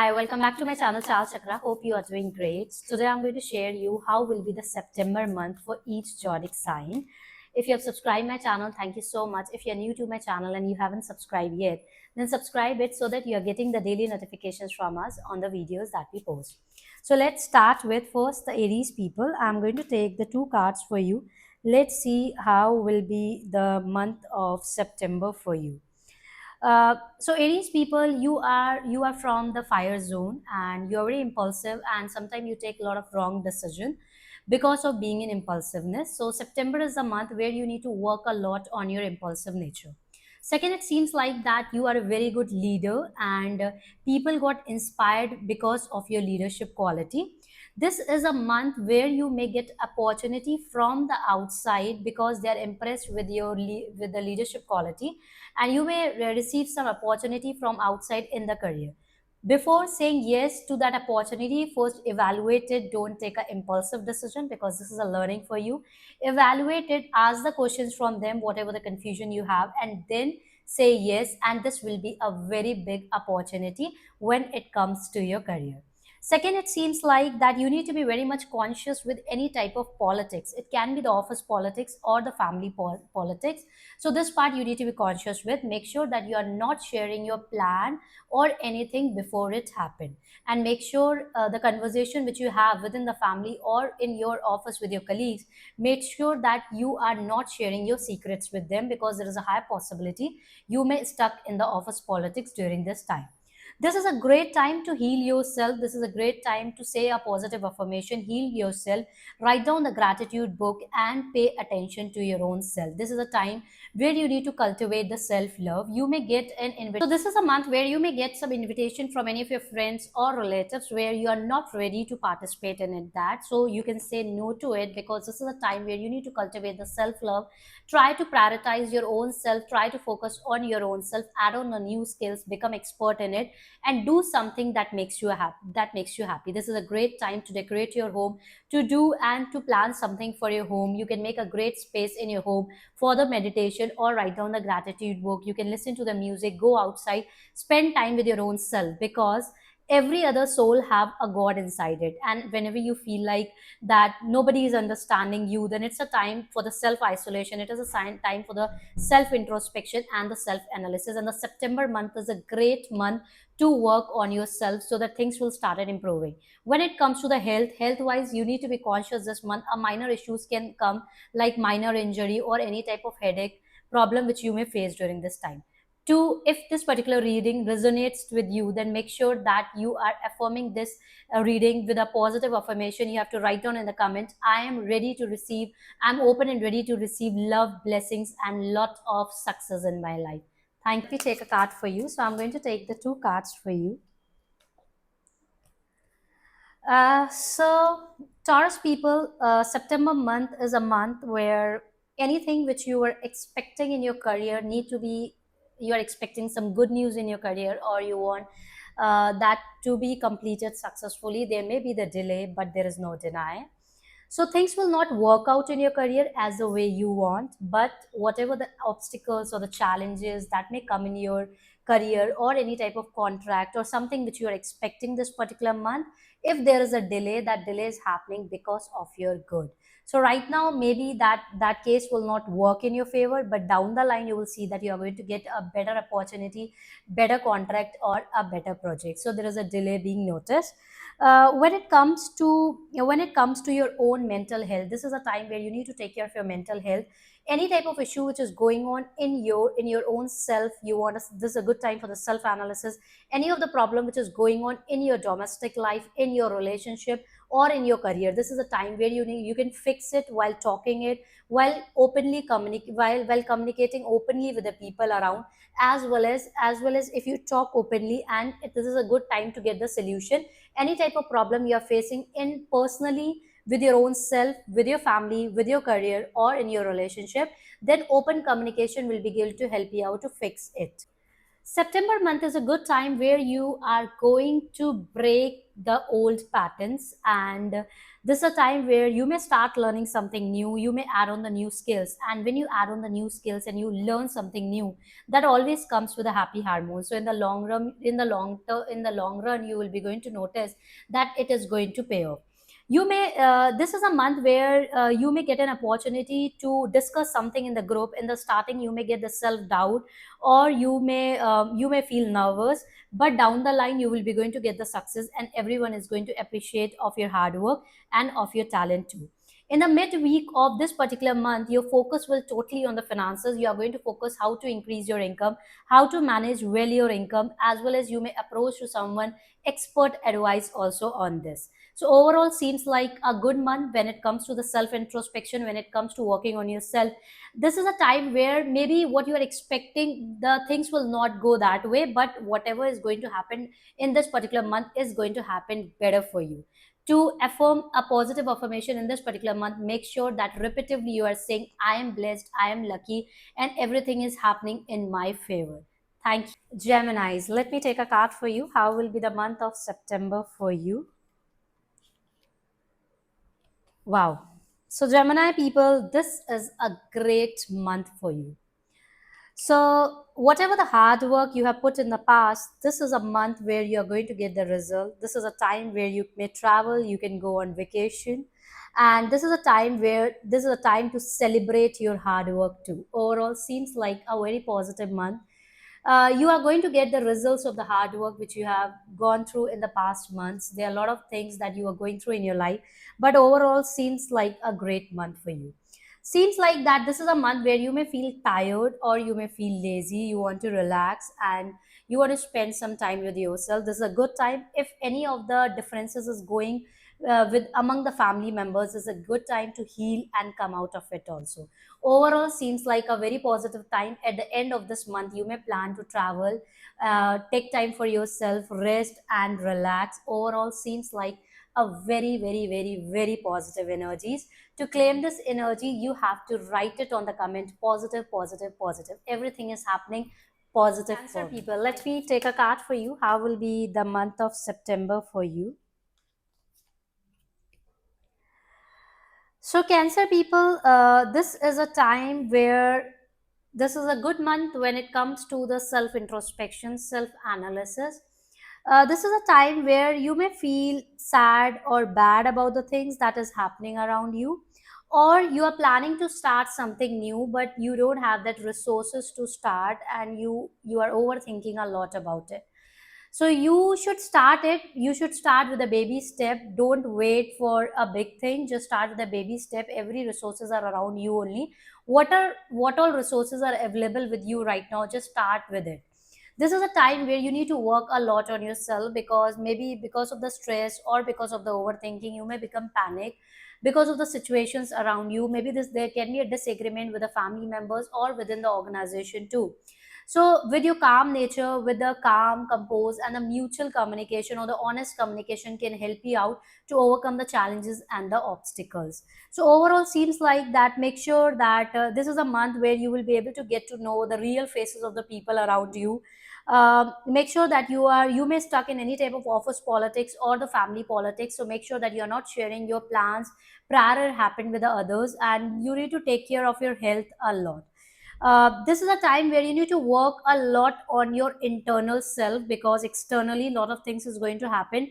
Hi, welcome back to my channel Chal Chakra. Hope you are doing great. Today I'm going to share you how will be the September month for each zodiac sign. If you have subscribed my channel, thank you so much. If you're new to my channel and you haven't subscribed yet, then subscribe it so that you are getting the daily notifications from us on the videos that we post. So let's start with first the Aries people. I'm going to take the two cards for you. Let's see how will be the month of September for you. So Aries people, you are from the fire zone and you're very impulsive and sometimes you take a lot of wrong decision because of being in impulsiveness. So September is a month where you need to work a lot on your impulsive nature. Second, it seems like that you are a very good leader and people got inspired because of your leadership quality. This is a month where you may get opportunity from the outside because they are impressed with with the leadership quality, and you may receive some opportunity from outside in the career. Before saying yes to that opportunity, first evaluate it. Don't take an impulsive decision because this is a learning for you. Evaluate it, ask the questions from them, whatever the confusion you have, and then say yes. And this will be a very big opportunity when it comes to your career. Second, it seems like that you need to be very much conscious with any type of politics. It can be the office politics or the family politics. So this part you need to be conscious with. Make sure that you are not sharing your plan or anything before it happened, and make sure the conversation which you have within the family or in your office with your colleagues, make sure that you are not sharing your secrets with them because there is a high possibility you may stuck in the office politics during this time. This is a great time to heal yourself. This is a great time to say a positive affirmation, heal yourself, write down the gratitude book, and pay attention to your own self. This is a time where you need to cultivate the self love. You may get an invitation. So, this is a month where you may get some invitation from any of your friends or relatives where you are not ready to participate in it. That so you can say no to it because this is a time where you need to cultivate the self love. Try to prioritize your own self, try to focus on your own self, add on the new skills, become expert in it, and do something that makes you happy. This is a great time to decorate your home, to do and to plan something for your home. You can make a great space in your home for the meditation or write down the gratitude book. You can listen to the music, go outside, spend time with your own self because every other soul have a god inside it. And whenever you feel like that nobody is understanding you, then it's a time for the self isolation. It is a time for the self introspection and the self analysis. And the September month is a great month to work on yourself so that things will start improving. When it comes to the health wise, you need to be conscious this month. A minor issues can come like minor injury or any type of headache problem which you may face during this time. To if this particular reading resonates with you, then make sure that you are affirming this reading with a positive affirmation. You have to write down in the comment, I am ready to receive, I'm open and ready to receive love, blessings, and lot of success in my life. Thank you. Take a card for you. So I'm going to take the two cards for you. So Taurus people, September month is a month where anything which you were expecting in your career need to be, you are expecting some good news in your career, or you want that to be completed successfully. There may be the delay, but there is no deny. So things will not work out in your career as the way you want, but whatever the obstacles or the challenges that may come in your career or any type of contract or something which you are expecting this particular month, if there is a delay, that delay is happening because of your good. So right now maybe that case will not work in your favor, but down the line you will see that you are going to get a better opportunity, better contract, or a better project. So there is a delay being noticed. When it comes to your own mental health, this is a time where you need to take care of your mental health. Any type of issue which is going on in your own self, this is a good time for the self analysis. Any of the problem which is going on in your domestic life, in your relationship, or in your career, this is a time where you can fix it while talking it, while communicating openly with the people around, as well as if you talk openly, and this is a good time to get the solution. Any type of problem you are facing in personally, with your own self, with your family, with your career, or in your relationship, then open communication will be able to help you out to fix it. September month is a good time where you are going to break the old patterns, and this is a time where you may start learning something new. You may add on the new skills, and when you add on the new skills and you learn something new, that always comes with a happy hormone. So in the long run, in the long run, you will be going to notice that it is going to pay off. You may this is a month where you may get an opportunity to discuss something in the group. In the starting, you may get the self doubt, or you may feel nervous, but down the line you will be going to get the success, and everyone is going to appreciate of your hard work and of your talent too. In the midweek of this particular month, your focus will totally on the finances. You are going to focus how to increase your income, how to manage well your income, as well as you may approach to someone expert advice also on this. So overall seems like a good month when it comes to the self introspection, when it comes to working on yourself. This is a time where maybe what you are expecting, the things will not go that way, but whatever is going to happen in this particular month is going to happen better for you. To affirm a positive affirmation in this particular month, make sure that repetitively you are saying, I am blessed, I am lucky, and everything is happening in my favor. Thank you. Geminis, let me take a card for you. How will be the month of September for you? Wow. So, Gemini people, this is a great month for you. So, whatever the hard work you have put in the past, this is a month where you're going to get the result. This is a time where you may travel, you can go on vacation. And this is a time to celebrate your hard work too. Overall, seems like a very positive month. You are going to get the results of the hard work which you have gone through in the past months. There are a lot of things that you are going through in your life, but overall seems like a great month for you. Seems like that this is a month where you may feel tired or you may feel lazy. You want to relax and you want to spend some time with yourself. This is a good time. If any of the differences is going with among the family members, is a good time to heal and come out of it also. Overall seems like a very positive time. At the end of this month you may plan to travel, take time for yourself, rest and relax. Overall seems like a very very very very positive energies. To claim this energy, you have to write it on the comment: positive, positive, positive. Everything is happening positive. Cancer people, let me take a card for you. How will be the month of September for you? So, Cancer people, this is a time where this is a good month when it comes to the self introspection, self analysis. This is a time where you may feel sad or bad about the things that is happening around you, or you are planning to start something new, but you don't have that resources to start, and you are overthinking a lot about it. So you should start it. You should start with a baby step. Don't wait for a big thing. Just start with a baby step. Every resources are around you only. What all resources are available with you right now? Just start with it. This is a time where you need to work a lot on yourself, because maybe because of the stress or because of the overthinking you may become panic because of the situations around you. Maybe this there can be a disagreement with the family members or within the organization too. So, with your calm nature, with the calm, compose, and the mutual communication or the honest communication can help you out to overcome the challenges and the obstacles. So, overall, seems like that. Make sure that this is a month where you will be able to get to know the real faces of the people around you. Make sure that you may stuck in any type of office politics or the family politics. So make sure that you're not sharing your plans prior happened with the others, and you need to take care of your health a lot. This is a time where you need to work a lot on your internal self, because externally a lot of things is going to happen.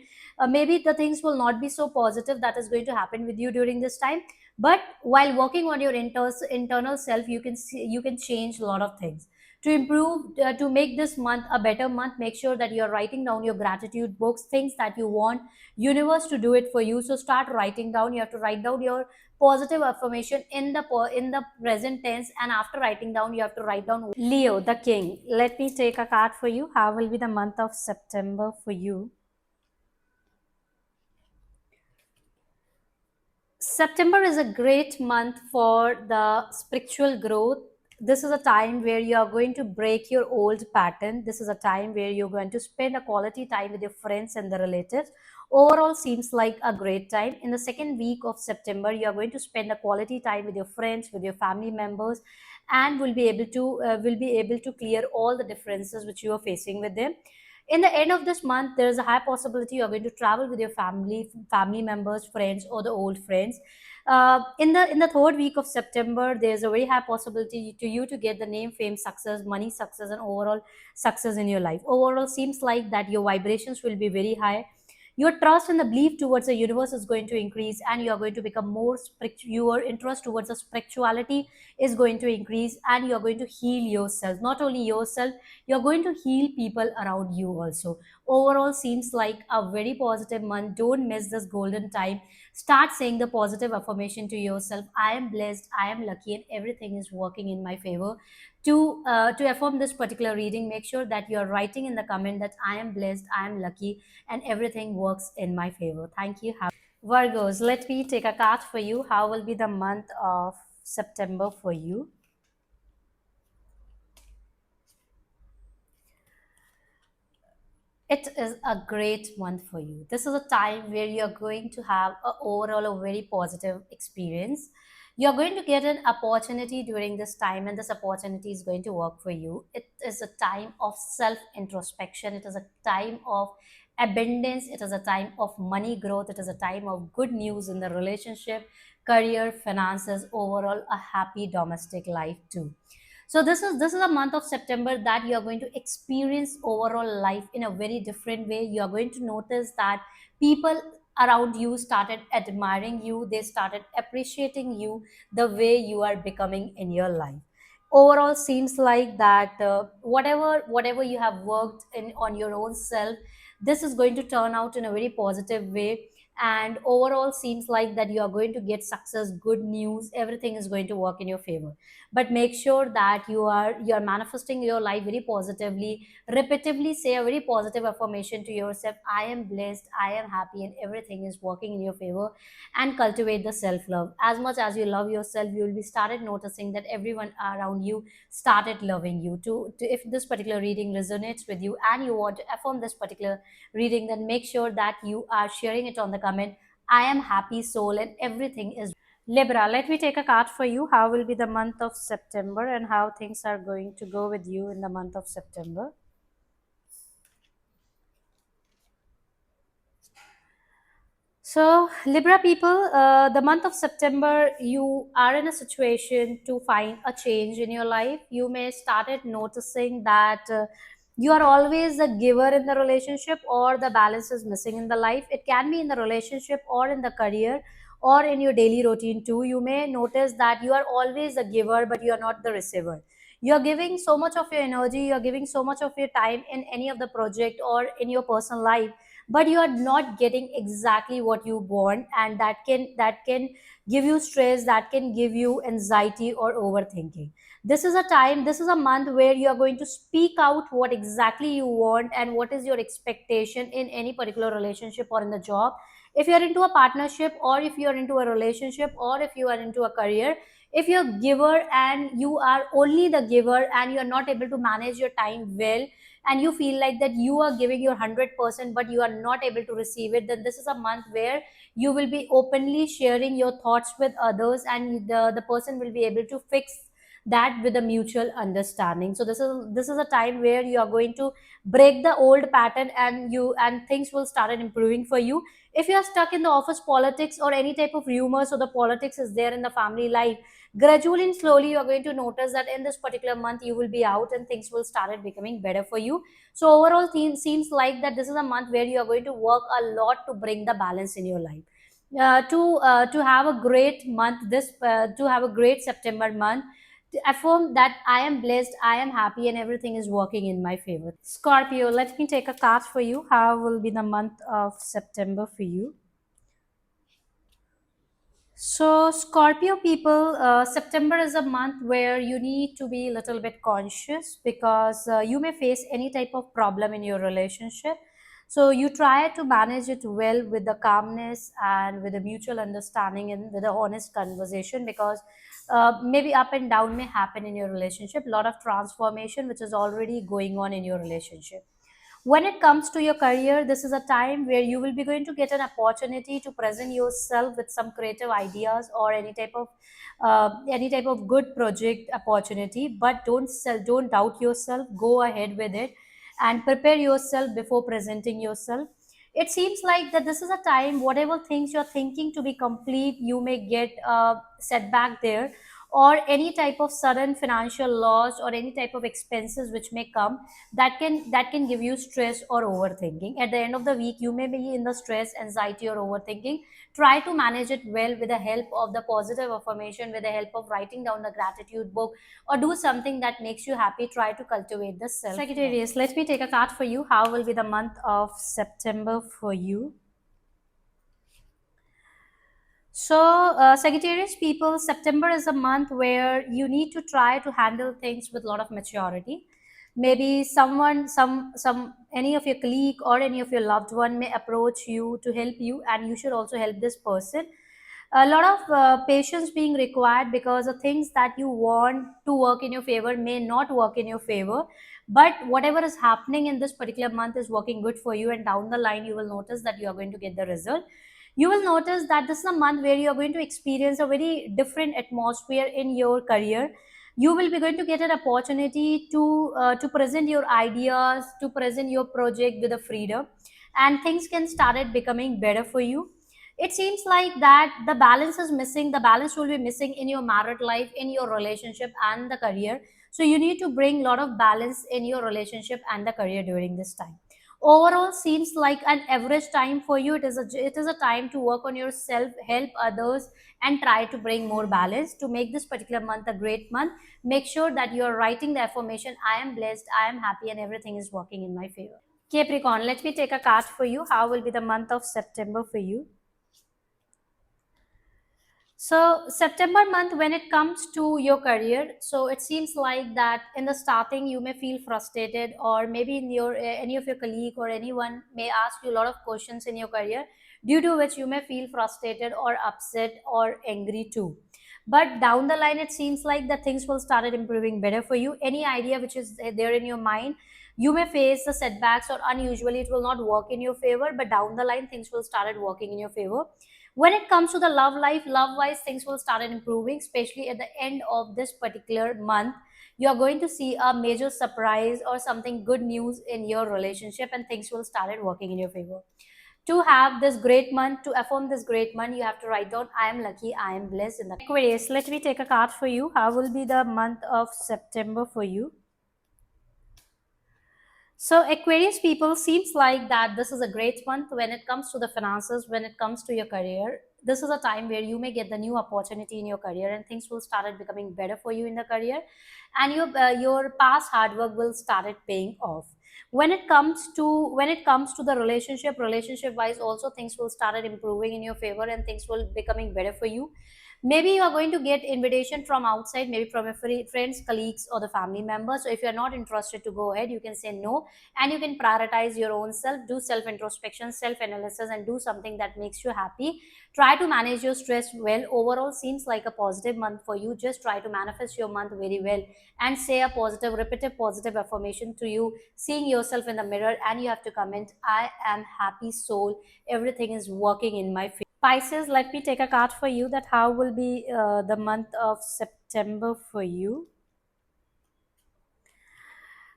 Maybe the things will not be so positive that is going to happen with you during this time, but while working on your internal self, you can see, you can change a lot of things to improve, to make this month a better month. Make sure that you're writing down your gratitude books, things that you want universe to do it for you. So start writing down. You have to write down your positive affirmation in the present tense, and after writing down you have to write down Leo the king. Let me take a card for you. How will be the month of September for you? September is a great month for the spiritual growth This is a time where you are going to break your old pattern. This is a time where you're going to spend a quality time with your friends and the relatives. Overall seems like a great time. In the second week of September, you are going to spend a quality time with your friends, with your family members, and will be able to clear all the differences which you are facing with them. In the end of this month, there is a high possibility you're going to travel with your family members, friends, or the old friends. In the third week of September, there's a very high possibility to you to get the name, fame, success, money, success, and overall success in your life. Overall, seems like that your vibrations will be very high. Your trust and the belief towards the universe is going to increase, and you are going to become more spiritual. Your interest towards the spirituality is going to increase, and you are going to heal yourself. Not only yourself, you're going to heal people around you also. Overall, seems like a very positive month. Don't miss this golden time. Start saying the positive affirmation to yourself. I am blessed, I am lucky, and everything is working in my favor. To affirm this particular reading, make sure that you're writing in the comment that I am blessed, I am lucky, and everything works in my favor. Thank you. Virgos, let me take a card for you. How will be the month of September for you? It is a great month for you. This is a time where you're going to have overall a very positive experience. You're going to get an opportunity during this time, and this opportunity is going to work for you. It is a time of self introspection. It is a time of abundance. It is a time of money growth. It is a time of good news in the relationship, career, finances, overall a happy domestic life too. So this is a month of September that you are going to experience overall life in a very different way. You are going to notice that people around you started admiring you, they started appreciating you, the way you are becoming in your life. Overall seems like that whatever you have worked in on your own self, this is going to turn out in a very positive way. And overall seems like that you are going to get success, good news, everything is going to work in your favor. But make sure that you are manifesting your life very positively. Repetitively say a very positive affirmation to yourself. I am blessed, I am happy, and everything is working in your favor. And cultivate the self love. As much as you love yourself, you will be started noticing that everyone around you started loving you to if this particular reading resonates with you and you want to affirm this particular reading, then make sure that you are sharing it on the comment. I am happy soul, and everything is Libra. Let me take a card for you. How will be the month of September and how things are going to go with you in the month of September? So, Libra people, the month of September, you are in a situation to find a change in your life. You may started noticing that you are always a giver in the relationship, or the balance is missing in the life. It can be in the relationship or in the career or in your daily routine too. You may notice that you are always a giver, but you are not the receiver. You are giving so much of your energy, you are giving so much of your time in any of the project or in your personal life, but you are not getting exactly what you want, and that can give you stress, that can give you anxiety or overthinking. This is a time, this is a month where you are going to speak out what exactly you want and what is your expectation in any particular relationship or in the job. If you are into a partnership, or if you are into a relationship, or if you are into a career, if you're a giver and you are only the giver and you are not able to manage your time well, and you feel like that you are giving your 100% but you are not able to receive it, then this is a month where you will be openly sharing your thoughts with others, and the person will be able to fix that with a mutual understanding. So this is a time where you are going to break the old pattern, and things will start improving for you. If you are stuck in the office politics or any type of rumors, or the politics is there in the family life, gradually and slowly you are going to notice that in this particular month you will be out and things will start becoming better for you. So overall theme seems like that this is a month where you are going to work a lot to bring the balance in your life. To have a great month, this to have a great September month, to affirm that I am blessed, I am happy, and everything is working in my favor. Scorpio, let me take a card for you. How will be the month of September for you? So, Scorpio people, September is a month where you need to be a little bit conscious, because you may face any type of problem in your relationship. So you try to manage it well with the calmness and with a mutual understanding and with a honest conversation, because maybe up and down may happen in your relationship, a lot of transformation which is already going on in your relationship. When it comes to your career, this is a time where you will be going to get an opportunity to present yourself with some creative ideas or any type of good project opportunity. But don't doubt yourself, go ahead with it and prepare yourself before presenting yourself. It seems like that this is a time, whatever things you're thinking to be complete, you may get a setback there, or any type of sudden financial loss or any type of expenses which may come, that can give you stress or overthinking. At the end of the week, you may be in the stress, anxiety, or overthinking. Try to manage it well with the help of the positive affirmation, with the help of writing down the gratitude book, or do something that makes you happy. Try to cultivate the self. Sagittarius, let me take a card for you. How will be the month of September for you? So, Sagittarius people, September is a month where you need to try to handle things with a lot of maturity. Maybe any of your colleague or any of your loved one may approach you to help you, and you should also help this person. A lot of patience being required, because the things that you want to work in your favor may not work in your favor. But whatever is happening in this particular month is working good for you, and down the line, you will notice that you are going to get the result. You will notice that this is a month where you are going to experience a very different atmosphere in your career. You will be going to get an opportunity to present your ideas, to present your project with a freedom, and things can started becoming better for you. It seems like that the balance is missing. The balance will be missing in your married life, in your relationship, and the career. So you need to bring a lot of balance in your relationship and the career during this time. Overall, seems like an average time for you. It is a time to work on yourself, help others, and try to bring more balance to make this particular month a great month. Make sure that you are writing the affirmation, I am blessed, I am happy, and everything is working in my favor. Capricorn, let me take a card for you. How will be the month of September for you? So September month, when it comes to your career, so it seems like that in the starting you may feel frustrated, or maybe in your any of your colleague or anyone may ask you a lot of questions in your career, due to which you may feel frustrated or upset or angry too. But down the line, it seems like that things will start improving better for you. Any idea which is there in your mind, you may face the setbacks, or unusually it will not work in your favor, but down the line things will start working in your favor. When it comes to the love life, love wise, things will start improving, especially at the end of this particular month. You are going to see a major surprise or something good news in your relationship, and things will start working in your favor. To have this great month, to affirm this great month, you have to write down, I am lucky, I am blessed in the Aquarius. Let me take a card for you. How will be the month of September for you? So Aquarius people, seems like that this is a great month when it comes to the finances, when it comes to your career. This is a time where you may get the new opportunity in your career, and things will start becoming better for you in the career, and your past hard work will start paying off. When it comes to the relationship wise also, things will start improving in your favor, and things will becoming better for you. Maybe you are going to get invitation from outside, maybe from your friends, colleagues, or the family members. So if you're not interested to go ahead, you can say no, and you can prioritize your own self, do self introspection, self analysis, and do something that makes you happy. Try to manage your stress well. Overall, seems like a positive month for you. Just try to manifest your month very well, and say a positive, repetitive positive affirmation to you, seeing yourself in the mirror, and you have to comment, I am happy soul, everything is working in my favor. Pisces, let me take a card for you, that how will be the month of September for you.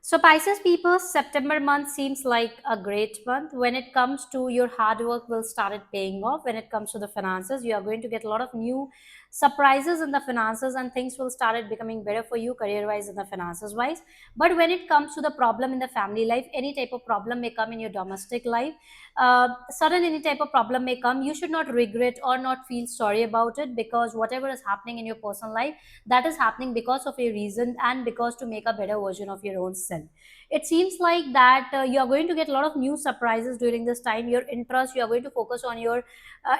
So Pisces people, September month seems like a great month. When it comes to your hard work will start paying off. When it comes to the finances, you are going to get a lot of new surprises in the finances, and things will start becoming better for you career wise and the finances wise. But when it comes to the problem in the family life, any type of problem may come in your domestic life. Sudden any type of problem may come. You should not regret or not feel sorry about it, because whatever is happening in your personal life, that is happening because of a reason and because to make a better version of your own self. It seems like that you are going to get a lot of new surprises during this time. Your interest, you are going to focus on your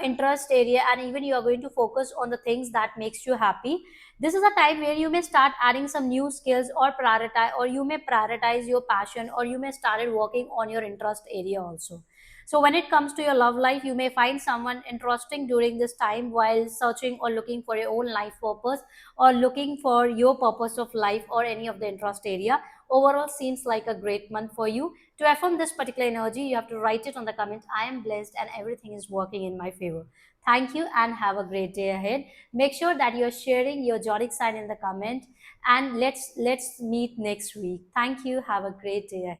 interest area, and even you are going to focus on the things that makes you happy. This is a time where you may start adding some new skills, or prioritize, or you may prioritize your passion, or you may started working on your interest area also. So when it comes to your love life, you may find someone interesting during this time while searching or looking for your own life purpose, or looking for your purpose of life, or any of the interest area. Overall seems like a great month for you. To affirm this particular energy, you have to write it on the comment: I am blessed and everything is working in my favor. Thank you and have a great day ahead. Make sure that you're sharing your zodiac sign in the comment, and let's meet next week. Thank you. Have a great day ahead.